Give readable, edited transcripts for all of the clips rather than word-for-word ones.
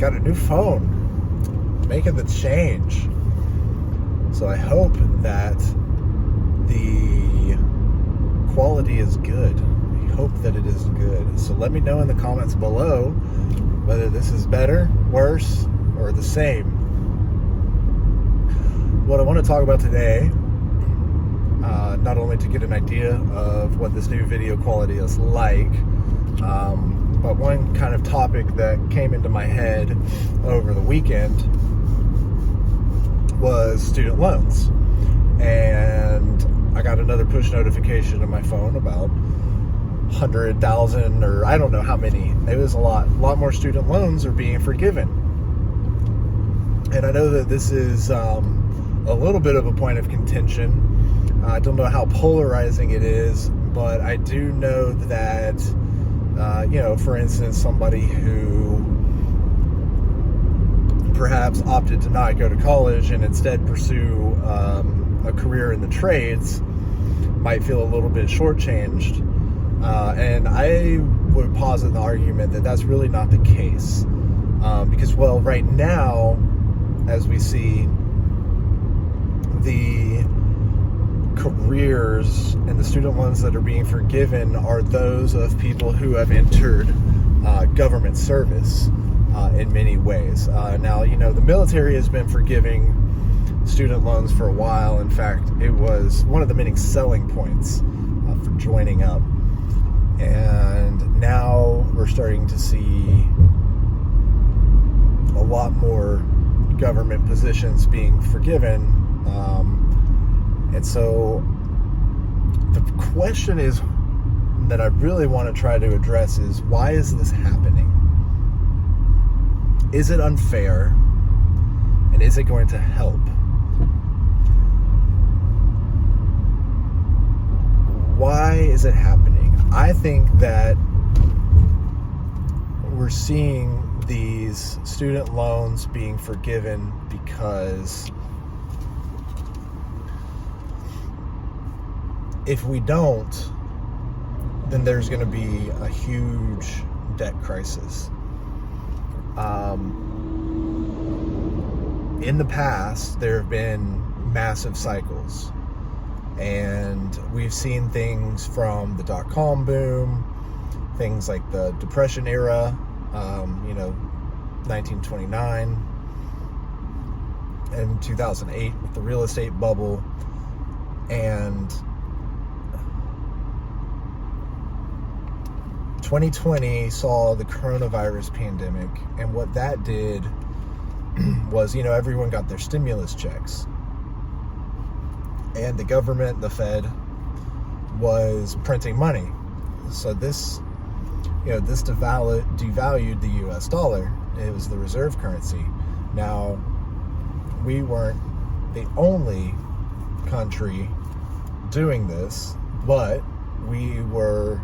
got a new phone, making the change. So I hope that the quality is good. I hope that it is good. So let me know in the comments below whether this is better, worse, or the same. What I want to talk about today, not only to get an idea of what this new video quality is like, but one kind of topic that came into my head over the weekend was student loans. And I got another push notification on my phone about 100,000, or I don't know how many. It was a lot more student loans are being forgiven. And I know that this is a little bit of a point of contention. I don't know how polarizing it is, but I do know that, for instance, somebody who perhaps opted to not go to college and instead pursue a career in the trades might feel a little bit shortchanged. And I would posit the argument that that's really not the case. Because, well, right now, as we see, the careers and the student loans that are being forgiven are those of people who have entered government service in many ways. Now, the military has been forgiving student loans for a while. In fact, it was one of the many selling points for joining up. And now we're starting to see a lot more government positions being forgiven. And so the question is that I really want to try to address is, why is this happening? Is it unfair? And is it going to help? Why is it happening? I think that we're seeing these student loans being forgiven because if we don't, then there's going to be a huge debt crisis. In the past, there have been massive cycles, and we've seen things from the dot-com boom, things like the Depression era, 1929, and 2008 with the real estate bubble, and 2020 saw the coronavirus pandemic, and what that did was, everyone got their stimulus checks, and the government, the Fed, was printing money. So this devalued the US dollar. It was the reserve currency. Now, we weren't the only country doing this, but we were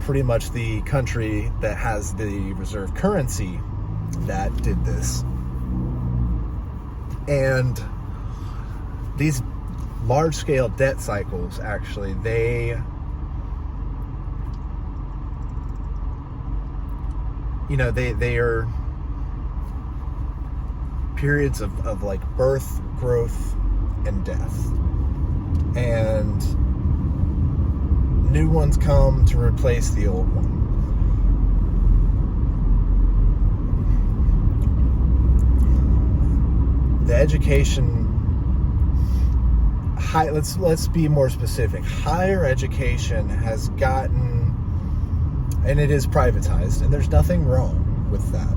pretty much the country that has the reserve currency that did this. And these large-scale debt cycles, actually, they are periods of like birth, growth, and death. And new ones come to replace the old one. The education, let's be more specific. Higher education has gotten, and it is privatized, and there's nothing wrong with that.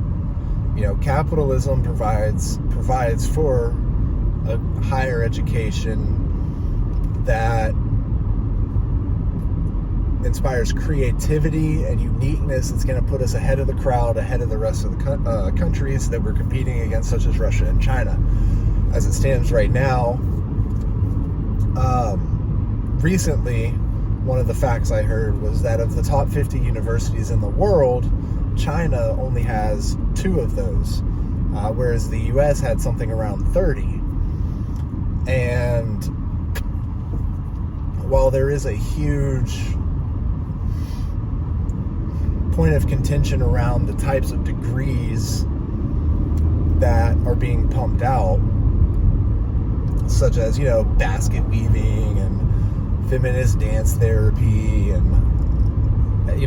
Capitalism provides for a higher education that inspires creativity and uniqueness. It's going to put us ahead of the crowd, ahead of the rest of the countries that we're competing against, such as Russia and China. As it stands right now, recently, one of the facts I heard was that of the top 50 universities in the world, China only has 2 of those, whereas the US had something around 30. And while there is a huge point of contention around the types of degrees that are being pumped out, such as, basket weaving and feminist dance therapy. And,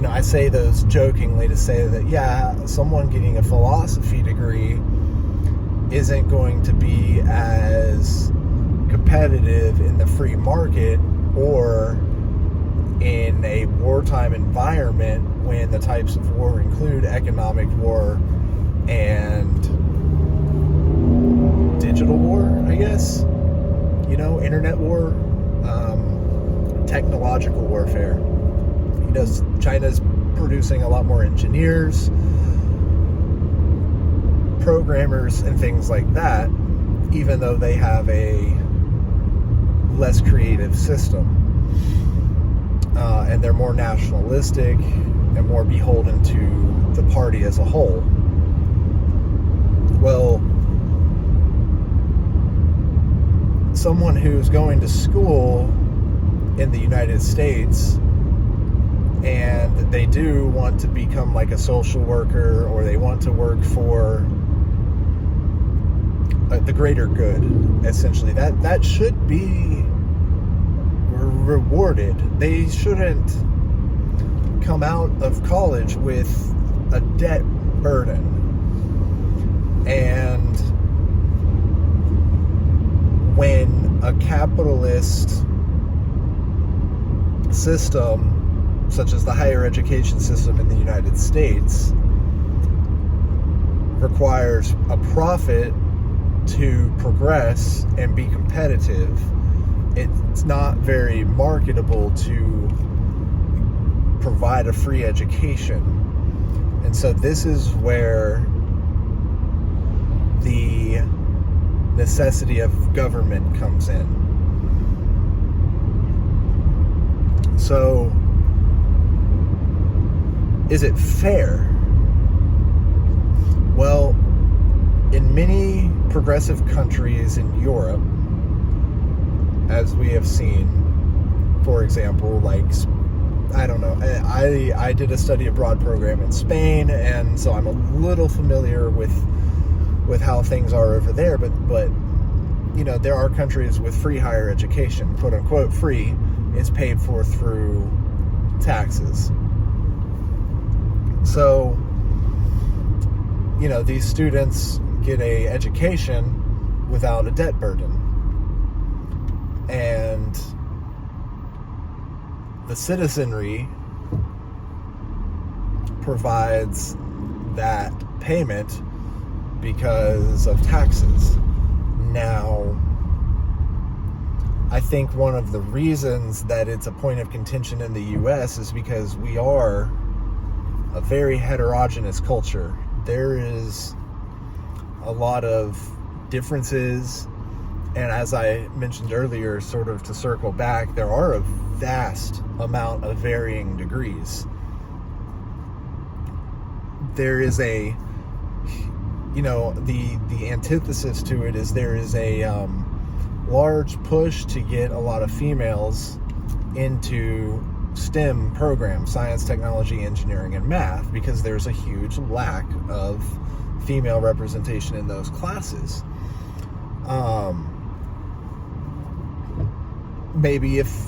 I say those jokingly to say that, yeah, someone getting a philosophy degree isn't going to be as competitive in the free market or in a wartime environment, when the types of war include economic war and digital war, I guess, internet war, technological warfare. China's producing a lot more engineers, programmers, and things like that, even though they have a less creative system. And they're more nationalistic and more beholden to the party as a whole. Well, someone who's going to school in the United States and they do want to become like a social worker, or they want to work for the greater good, essentially, that should be rewarded. They shouldn't come out of college with a debt burden. And when a capitalist system, such as the higher education system in the United States, requires a profit to progress and be competitive, it's not very marketable to provide a free education. And so this is where the necessity of government comes in. So, is it fair? Well, in many progressive countries in Europe, as we have seen, for example, like, I don't know, I did a study abroad program in Spain, and so I'm a little familiar with how things are over there, but there are countries with free higher education, quote unquote free. It's paid for through taxes. So, these students get a education without a debt burden. And the citizenry provides that payment because of taxes. Now, I think one of the reasons that it's a point of contention in the U.S. is because we are a very heterogeneous culture. There is a lot of differences, and as I mentioned earlier, sort of to circle back, there are a vast amount of varying degrees. There is the antithesis to it is there is a large push to get a lot of females into STEM programs, science, technology, engineering, and math, because there's a huge lack of female representation in those classes. Maybe if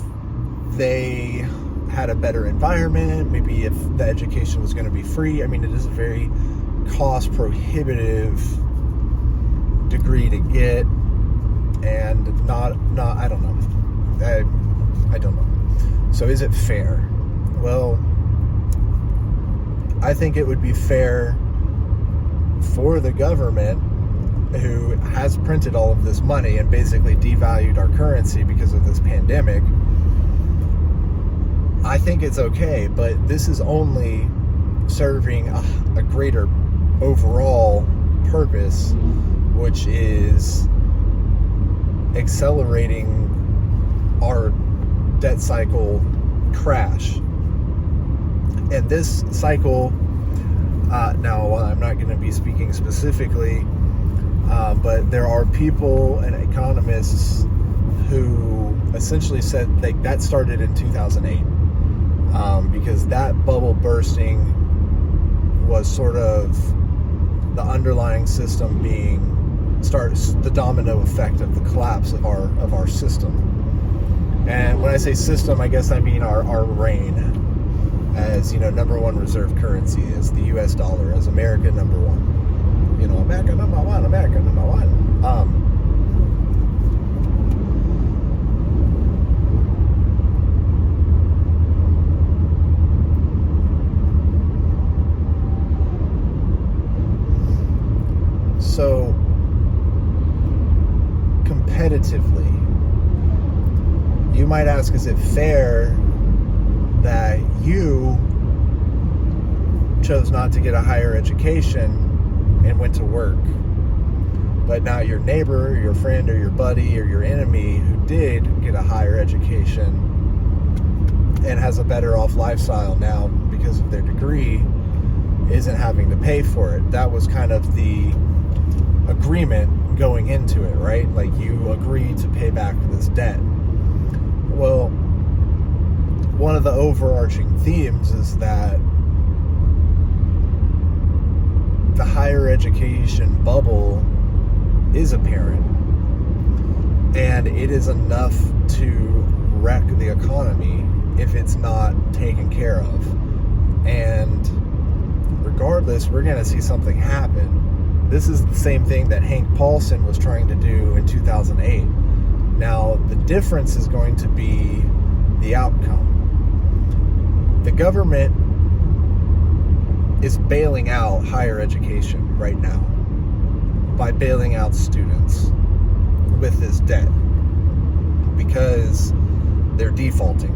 they had a better environment, maybe if the education was going to be free. I mean, it is a very cost prohibitive degree to get, and not I don't know. I don't know. So is it fair? Well, I think it would be fair for the government, who has printed all of this money and basically devalued our currency because of this pandemic. I think it's okay, but this is only serving a greater overall purpose, which is accelerating our debt cycle crash. And this cycle, now I'm not going to be speaking specifically, but there are people and economists who essentially said that started in 2008, because that bubble bursting was sort of the underlying system starts the domino effect of the collapse of our system. And when I say system, I guess I mean our reign as, number one reserve currency, as the US dollar, as America number one. America number one, America number one. So, competitively, you might ask, is it fair that you chose not to get a higher education and went to work, but now your neighbor, or your friend, or your buddy, or your enemy who did get a higher education and has a better off lifestyle now because of their degree isn't having to pay for it? That was kind of the agreement going into it, right? Like, you agree to pay back this debt. Well, one of the overarching themes is that the higher education bubble is apparent, and it is enough to wreck the economy if it's not taken care of. And regardless, we're going to see something happen. This is the same thing that Hank Paulson was trying to do in 2008. Now, the difference is going to be the outcome. The government is bailing out higher education right now by bailing out students with this debt because they're defaulting,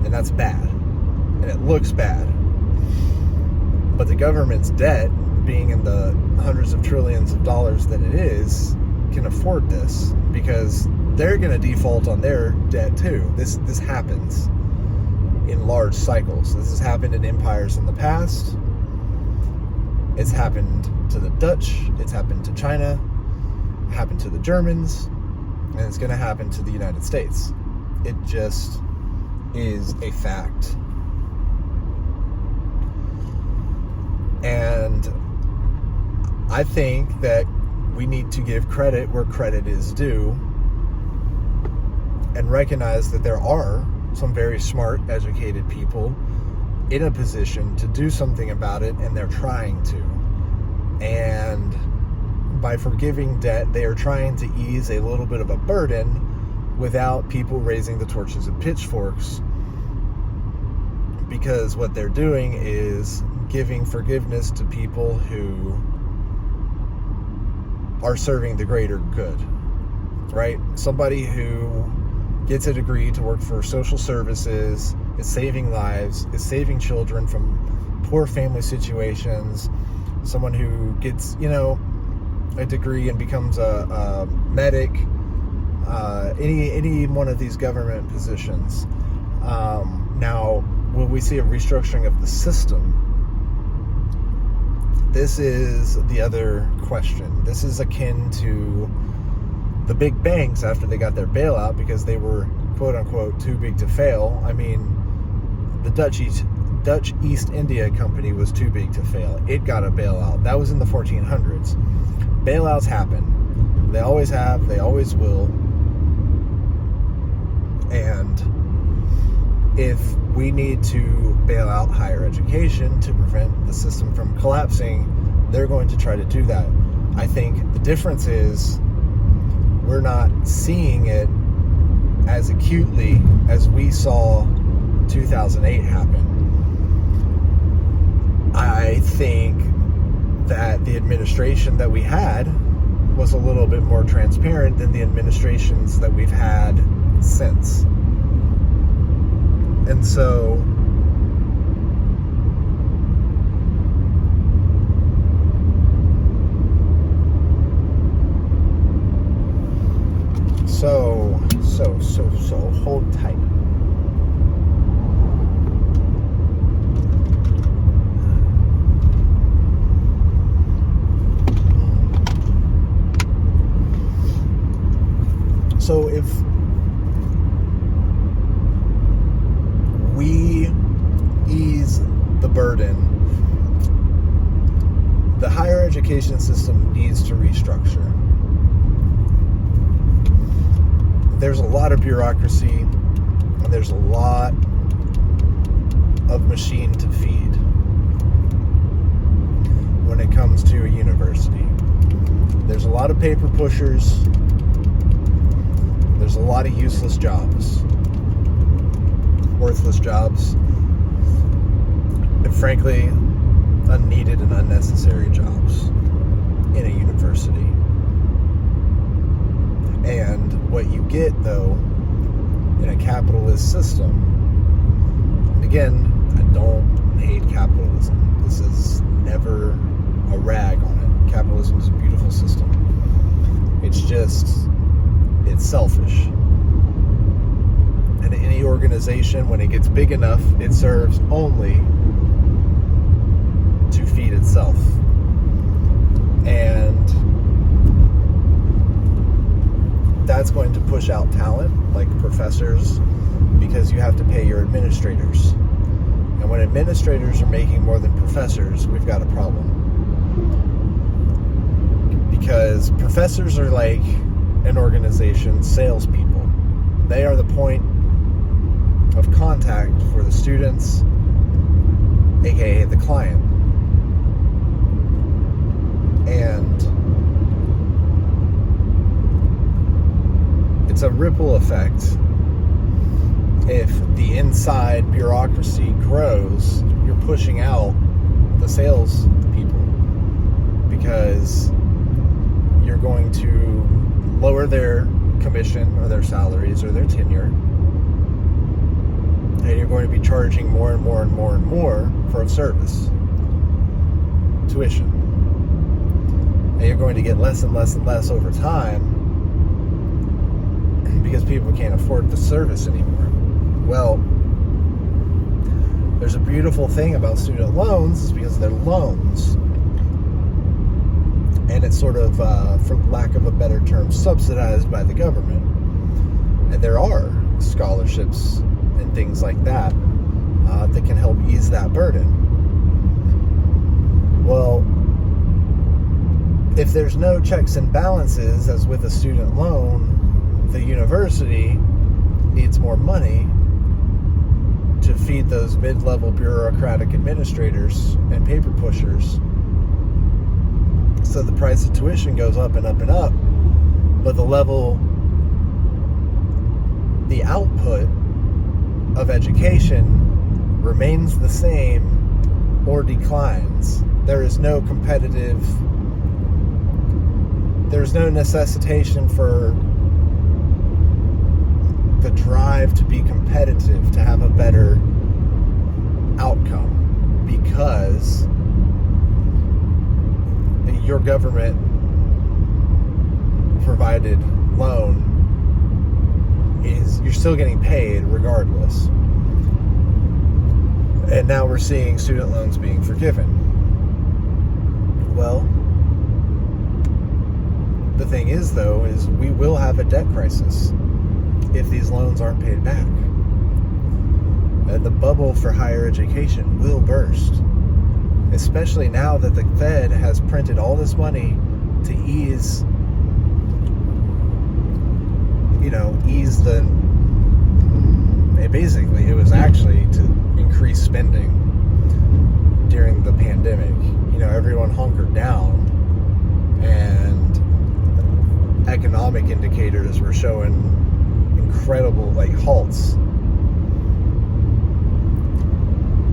and that's bad, and it looks bad. But the government's debt, being in the hundreds of trillions of dollars that it is, can afford this because they're going to default on their debt too. This happens in large cycles. This has happened in empires in the past. It's happened to the Dutch. It's happened to China. It happened to the Germans. And it's going to happen to the United States. It just is a fact. And I think that we need to give credit where credit is due and recognize that there are some very smart, educated people in a position to do something about it, and they're trying to. And by forgiving debt, they are trying to ease a little bit of a burden without people raising the torches and pitchforks, because what they're doing is giving forgiveness to people who are serving the greater good, right? Somebody who gets a degree to work for social services, is saving lives, is saving children from poor family situations, someone who gets, a degree and becomes a medic, any one of these government positions. Now, will we see a restructuring of the system? This is the other question. This is akin to the big banks after they got their bailout because they were, quote unquote, too big to fail. I mean, the Dutch East India Company was too big to fail. It got a bailout. That was in the 1400s. Bailouts happen. They always have. They always will. And if we need to bail out higher education to prevent the system from collapsing, they're going to try to do that. I think the difference is we're not seeing it as acutely as we saw 2008 happen. I think that the administration that we had was a little bit more transparent than the administrations that we've had since. And so hold tight. So if we education system needs to restructure. There's a lot of bureaucracy, and there's a lot of machine to feed when it comes to a university. There's a lot of paper pushers. There's a lot of useless jobs, worthless jobs, and frankly, unneeded and unnecessary jobs in a university. And what you get, though, in a capitalist system, and again, I don't hate capitalism. This is never a rag on it. Capitalism is a beautiful system. It's just, it's selfish. And any organization, when it gets big enough, it serves only to feed itself. And that's going to push out talent, like professors, because you have to pay your administrators. And when administrators are making more than professors, we've got a problem. Because professors are like an organization's salespeople. They are the point of contact for the students, aka the client. And it's a ripple effect. If the inside bureaucracy grows, you're pushing out the sales people, because you're going to lower their commission or their salaries or their tenure, and you're going to be charging more and more and more and more for a service, tuition, and you're going to get less and less and less over time because people can't afford the service anymore. Well, there's a beautiful thing about student loans, is because they're loans, and it's sort of, for lack of a better term, subsidized by the government. And there are scholarships and things like that that can help ease that burden. Well, if there's no checks and balances, as with a student loan, the university needs more money to feed those mid-level bureaucratic administrators and paper pushers. So the price of tuition goes up and up and up, but the output of education remains the same or declines. There's no necessitation for the drive to be competitive, to have a better outcome, because your government provided loan is, you're still getting paid regardless. And now we're seeing student loans being forgiven. Well, the thing is, though, is we will have a debt crisis if these loans aren't paid back. And the bubble for higher education will burst, especially now that the Fed has printed all this money to ease the, basically it was actually to increase spending during the pandemic. Everyone hunkered down, and economic indicators were showing incredible halts.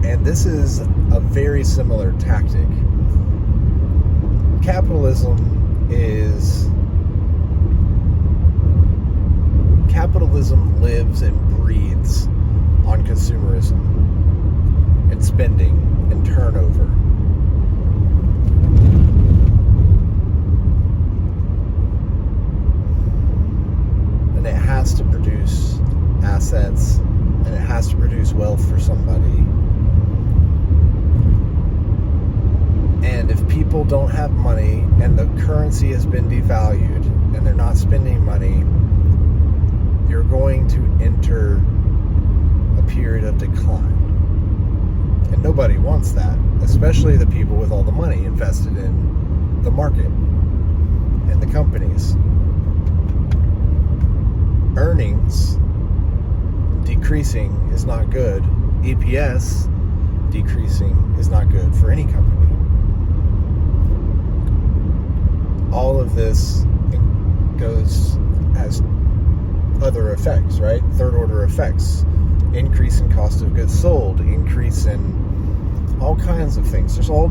And this is a very similar tactic. Capitalism lives and breathes on consumerism and spending and turnover. And it has to produce assets, and it has to produce wealth for somebody. And if people don't have money and the currency has been devalued and they're not spending money, you're going to enter a period of decline. And nobody wants that, especially the people with all the money invested in the market and the companies. Earnings decreasing is not good. EPS decreasing is not good for any company. All of this has other effects, right? Third order effects. Increase in cost of goods sold, increase in all kinds of things. There's all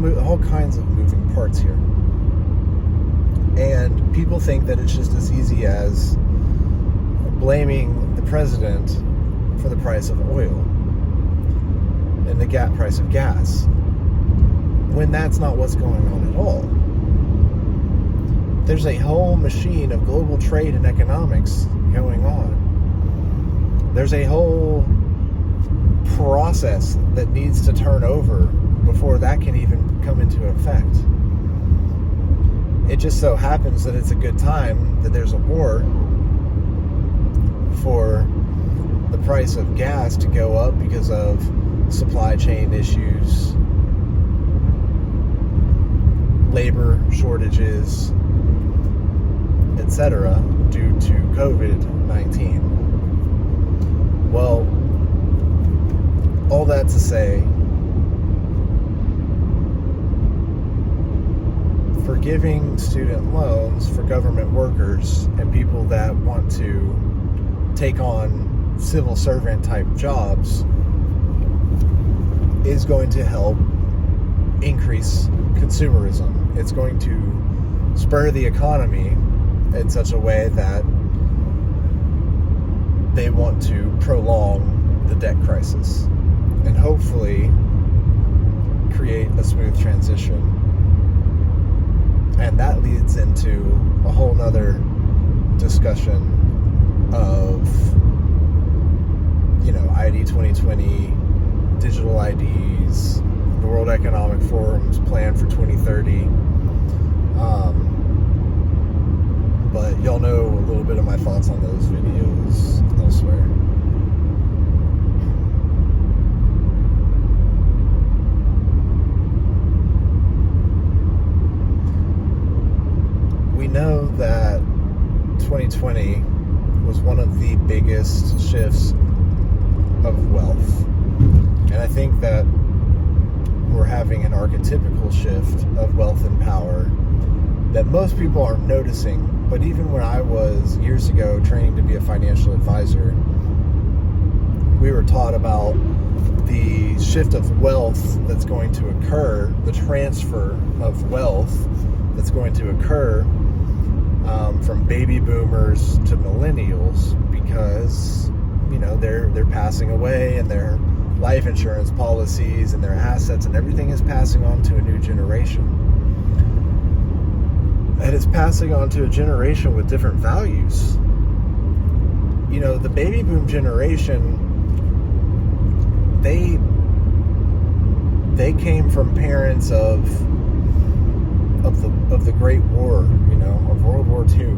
kinds of moving parts here. And people think that it's just as easy as blaming the president for the price of oil and the price of gas, when that's not what's going on at all. There's a whole machine of global trade and economics going on. There's a whole process that needs to turn over before that can even come into effect. It just so happens that it's a good time that there's a war for the price of gas to go up because of supply chain issues, labor shortages, etc., due to COVID-19. Well, all that to say, forgiving student loans for government workers and people that want to take on civil servant type jobs is going to help increase consumerism. It's going to spur the economy in such a way that they want to prolong the debt crisis and hopefully create a smooth transition. And that leads into a whole nother discussion of, ID 2020, digital IDs, the World Economic Forum's plan for 2030. But y'all know a little bit of my thoughts on those videos elsewhere. We know that 2020 was one of the biggest shifts of wealth. And I think that we're having an archetypical shift of wealth and power that most people aren't noticing. But even when I was years ago training to be a financial advisor, we were taught about the shift of wealth that's going to occur, the transfer of wealth that's going to occur from baby boomers to millennials, because they're passing away and their life insurance policies and their assets and everything is passing on to a new generation. And it's passing on to a generation with different values. The baby boom generation, they came from parents of the Great War, of World War II,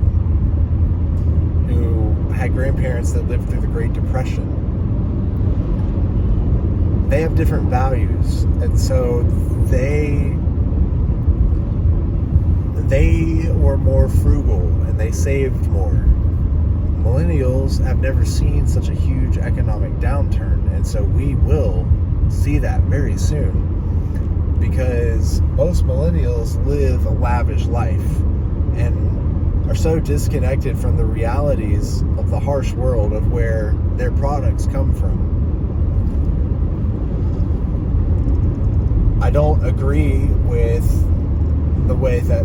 who had grandparents that lived through the Great Depression. They have different values, and so they were more frugal and they saved more. Millennials have never seen such a huge economic downturn, and so we will see that very soon, because most millennials live a lavish life and are so disconnected from the realities of the harsh world of where their products come from. I don't agree with the way that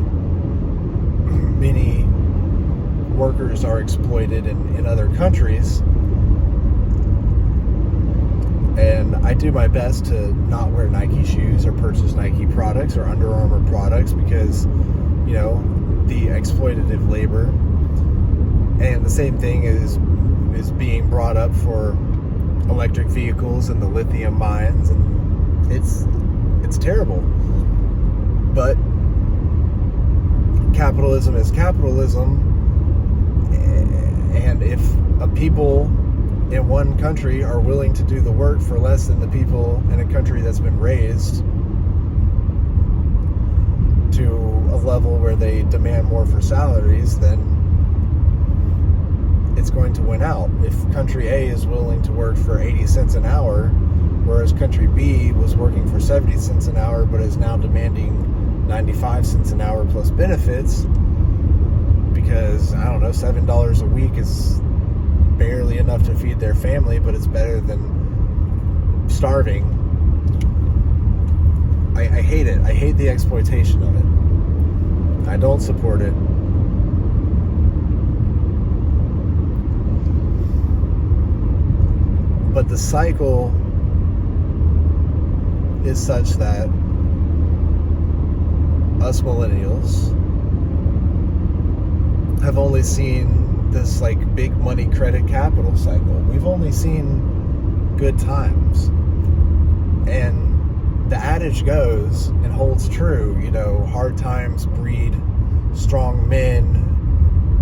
many workers are exploited in other countries, and I do my best to not wear Nike shoes or purchase Nike products or Under Armour products because the exploitative labor. And the same thing is being brought up for electric vehicles and the lithium mines, and it's terrible. But capitalism is capitalism, and if people in one country are willing to do the work for less than the people in a country that's been raised to a level where they demand more for salaries, then it's going to win out. If country A is willing to work for 80 cents an hour, whereas country B was working for 70 cents an hour but is now demanding 95 cents an hour plus benefits, because, I don't know, $7 a week is barely enough to feed their family, but it's better than starving. I hate it. I hate the exploitation of it. I don't support it. But the cycle is such that us millennials have only seen this like big money credit capital cycle. We've only seen good times. And the adage goes and holds true, you know, hard times breed strong men,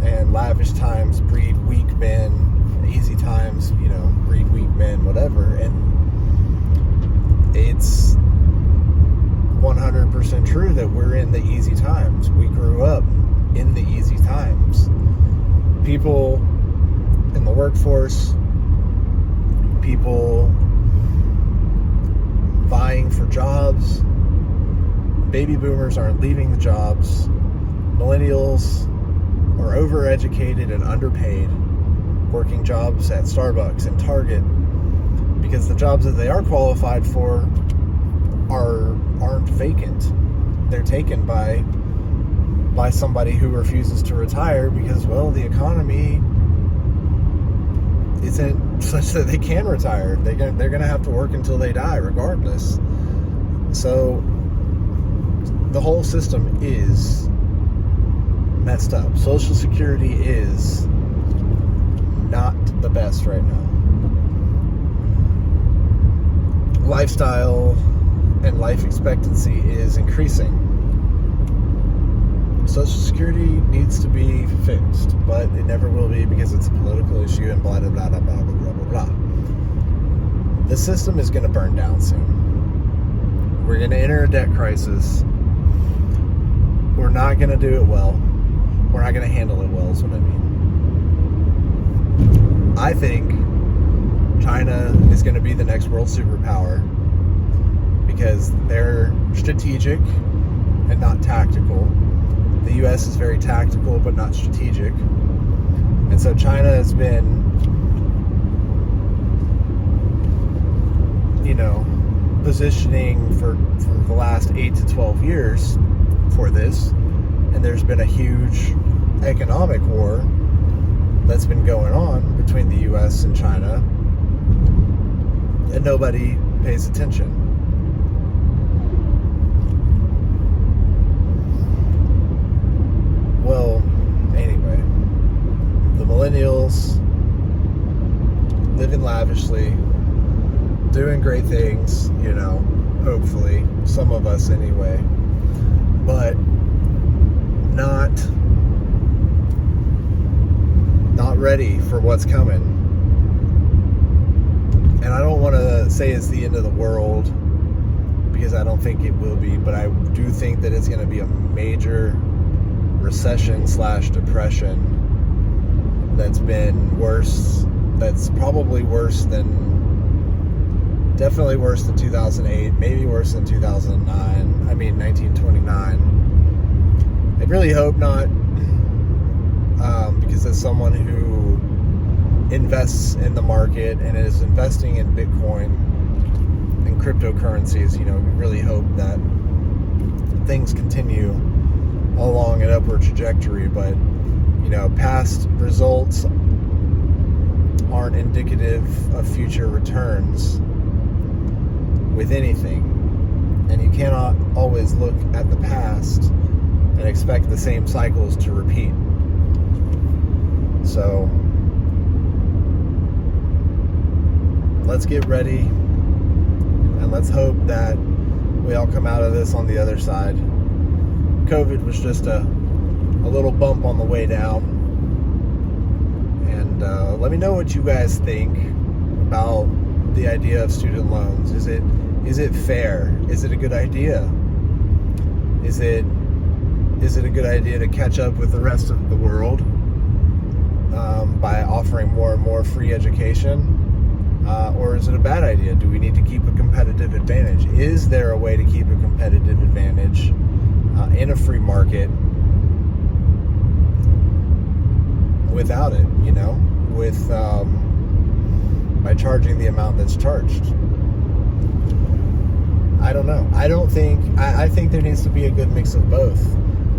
and lavish times breed weak men, easy times, you know, breed weak men, whatever. And it's 100% true that we're in the easy times. We grew up in the easy times. People in the workforce, people vying for jobs, baby boomers aren't leaving the jobs, millennials are overeducated and underpaid, working jobs at Starbucks and Target, because the jobs that they are qualified for aren't vacant. They're taken by somebody who refuses to retire because, well, the economy isn't such that they can retire. They're going to have to work until they die regardless. So the whole system is messed up. Social Security is not the best right now. Lifestyle and life expectancy is increasing. Social Security needs to be fixed, but it never will be because it's a political issue and blah, blah, blah, blah, blah, blah, blah, blah. The system is going to burn down soon. We're going to enter a debt crisis. We're not going to do it well. We're not going to handle it well, is what I mean. I think China is going to be the next world superpower because they're strategic and not tactical. The U.S. is very tactical but not strategic. And so China has been, you know, positioning for the last 8 to 12 years for this. And there's been a huge economic war that's been going on between the U.S. and China. And nobody pays attention. Well, anyway, the millennials living lavishly, doing great things, you know, hopefully, some of us anyway, but not ready for what's coming. And I don't want to say it's the end of the world because I don't think it will be, but I do think that it's going to be a major recession/depression that's been worse, that's probably worse than, definitely worse than 2008, maybe worse than 1929. I really hope not, because as someone who invests in the market and is investing in Bitcoin and cryptocurrencies, you know, we really hope that things continue along an upward trajectory, but you know, past results aren't indicative of future returns with anything, and you cannot always look at the past and expect the same cycles to repeat. So let's get ready and let's hope that we all come out of this on the other side. COVID was just a little bump on the way down. And let me know what you guys think about the idea of student loans. Is it fair? Is it a good idea? Is it Is it a good idea to catch up with the rest of the world by offering more and more free education? Or is it a bad idea? Do we need to keep a competitive advantage? Is there a way to keep a competitive advantage in a free market without it, with by charging the amount that's charged? I don't know. I think there needs to be a good mix of both.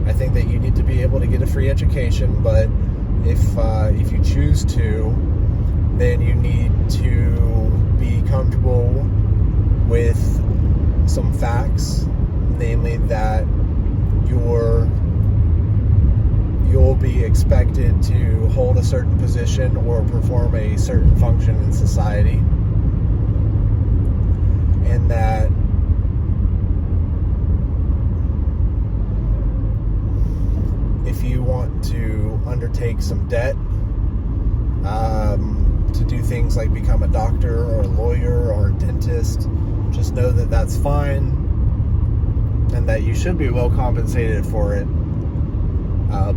I think that you need to be able to get a free education, but if you choose to, then you need to be comfortable with some facts, namely that you'll be expected to hold a certain position or perform a certain function in society, and that if you want to undertake some debt to do things like become a doctor or a lawyer or a dentist, just know that that's fine and that you should be well compensated for it,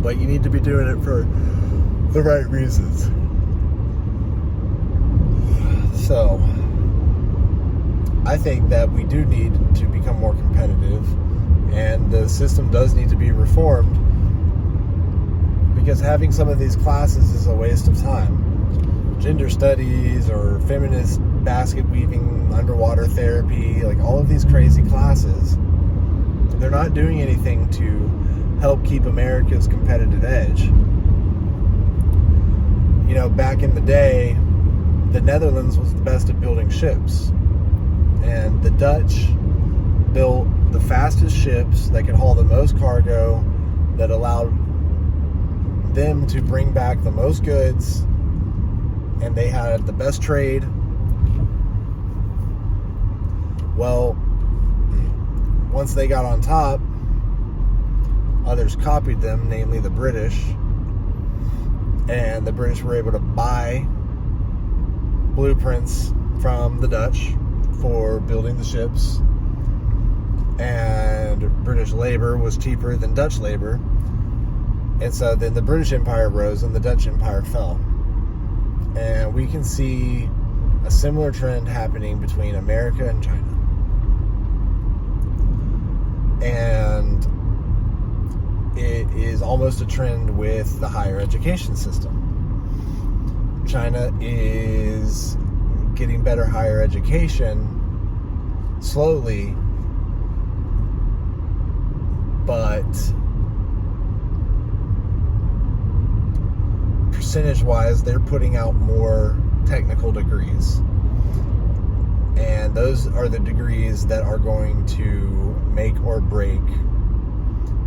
but you need to be doing it for the right reasons. So I think that we do need to become more competitive, and the system does need to be reformed, because having some of these classes is a waste of time. Gender studies or feminist basket weaving, underwater therapy, like all of these crazy classes, they're not doing anything to help keep America's competitive edge. Back in the day, the Netherlands was the best at building ships, and the Dutch built the fastest ships that could haul the most cargo, that allowed them to bring back the most goods, and they had the best trade. Well, once they got on top, others copied them, namely the British, and the British were able to buy blueprints from the Dutch for building the ships, and British labor was cheaper than Dutch labor. And so then the British Empire rose and the Dutch Empire fell. And we can see a similar trend happening between America and China. And it is almost a trend with the higher education system. China is getting better higher education slowly, but percentage-wise, they're putting out more technical degrees. And those are the degrees that are going to make or break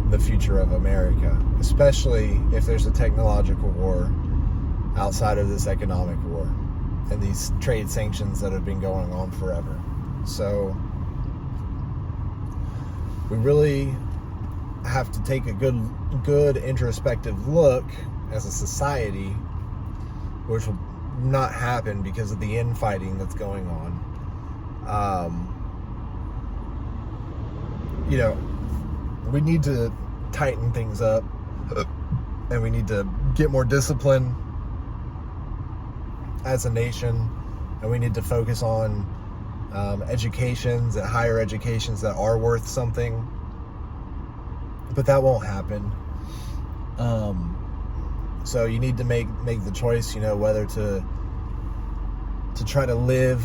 the future of America, especially if there's a technological war outside of this economic war and these trade sanctions that have been going on forever. So we really have to take a good introspective look as a society, which will not happen because of the infighting that's going on. We need to tighten things up, and we need to get more discipline as a nation, and we need to focus on higher educations that are worth something. But that won't happen. So you need to make the choice, whether to try to live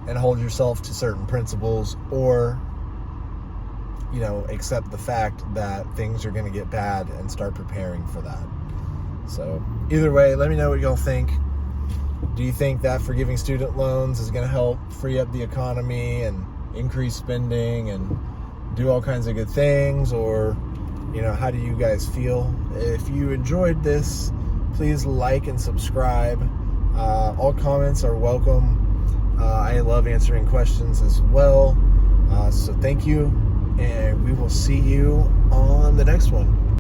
and hold yourself to certain principles, or accept the fact that things are going to get bad and start preparing for that. So either way, let me know what y'all think. Do you think that forgiving student loans is going to help free up the economy and increase spending and do all kinds of good things? Or, how do you guys feel? If you enjoyed this, please like and subscribe. All comments are welcome. I love answering questions as well. So thank you, and we will see you on the next one.